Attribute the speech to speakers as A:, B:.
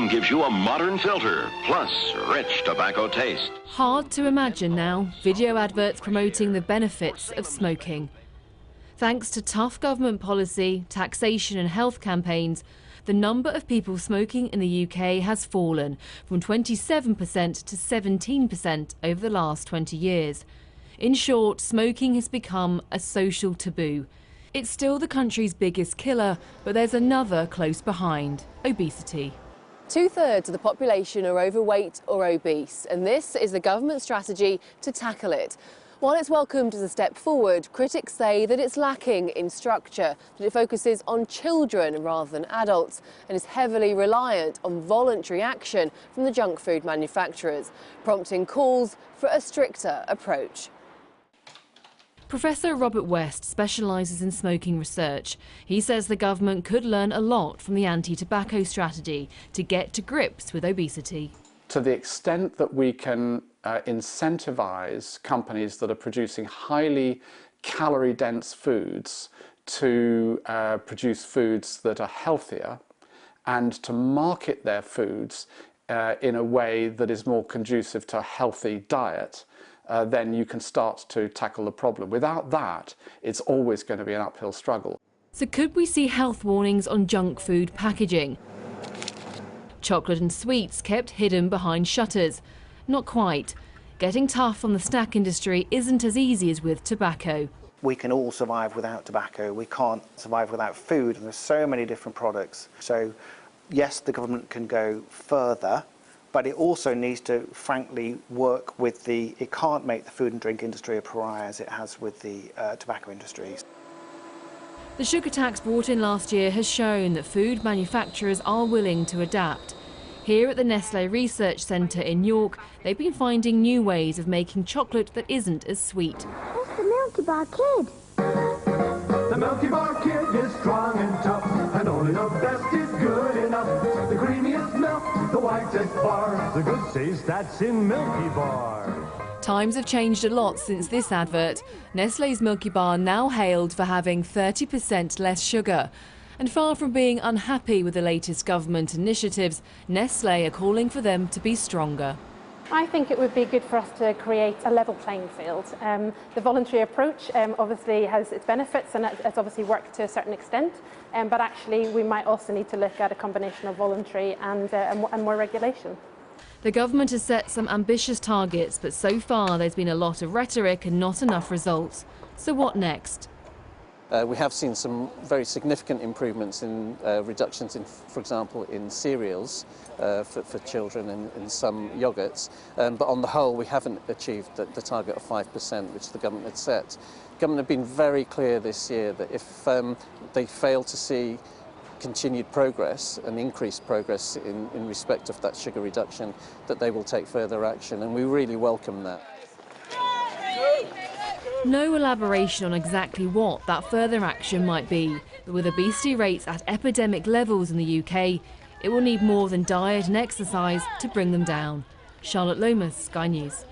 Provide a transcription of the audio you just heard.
A: even gives you a modern filter, plus rich tobacco taste.
B: Hard to imagine now, video adverts promoting the benefits of smoking. Thanks to tough government policy, taxation and health campaigns, the number of people smoking in the UK has fallen from 27% to 17% over the last 20 years. In short, smoking has become a social taboo. It's still the country's biggest killer, but there's another close behind: obesity.
C: 2/3 of the population are overweight or obese, and this is the government strategy to tackle it. While it's welcomed as a step forward, critics say that it's lacking in structure, that it focuses on children rather than adults, and is heavily reliant on voluntary action from the junk food manufacturers, prompting calls for a stricter approach.
B: Professor Robert West specialises in smoking research. He says the government could learn a lot from the anti-tobacco strategy to get to grips with obesity.
D: To the extent that we can incentivise companies that are producing highly calorie-dense foods to produce foods that are healthier and to market their foods in a way that is more conducive to a healthy diet, then you can start to tackle the problem. Without that, it's always going to be an uphill struggle.
B: So could we see health warnings on junk food packaging? Chocolate and sweets kept hidden behind shutters. Not quite. Getting tough on the snack industry isn't as easy as with tobacco.
E: We can all survive without tobacco. We can't survive without food, and there's so many different products. So yes, the government can go further, but it also needs to frankly work with it can't make the food and drink industry a pariah as it has with the tobacco industry.
B: The sugar tax brought in last year has shown that food manufacturers are willing to adapt. Here at the Nestlé Research Centre in York, they've been finding new ways of making chocolate that isn't as sweet.
F: That's the Milky Bar Kid.
G: The Milky Bar Kid is strong and tough, and only the best is good enough. The creamiest milk, the whitest bar, the good taste that's in Milky Bar.
B: Times have changed a lot since this advert. Nestlé's Milky Bar now hailed for having 30% less sugar. And far from being unhappy with the latest government initiatives, Nestlé are calling for them to be stronger.
H: I think it would be good for us to create a level playing field. The voluntary approach obviously has its benefits and it's obviously worked to a certain extent, but actually we might also need to look at a combination of voluntary and more regulation.
B: The government has set some ambitious targets, but so far there's been a lot of rhetoric and not enough results. So what next?
I: We have seen some very significant improvements in reductions in, for example, in cereals for children and in some yogurts, but on the whole we haven't achieved the target of 5% which the government had set. The government have been very clear this year that if they fail to see continued progress and increased progress in respect of that sugar reduction, that they will take further action, and we really welcome that.
B: No elaboration on exactly what that further action might be, but with obesity rates at epidemic levels in the UK, it will need more than diet and exercise to bring them down. Charlotte Lomas, Sky News.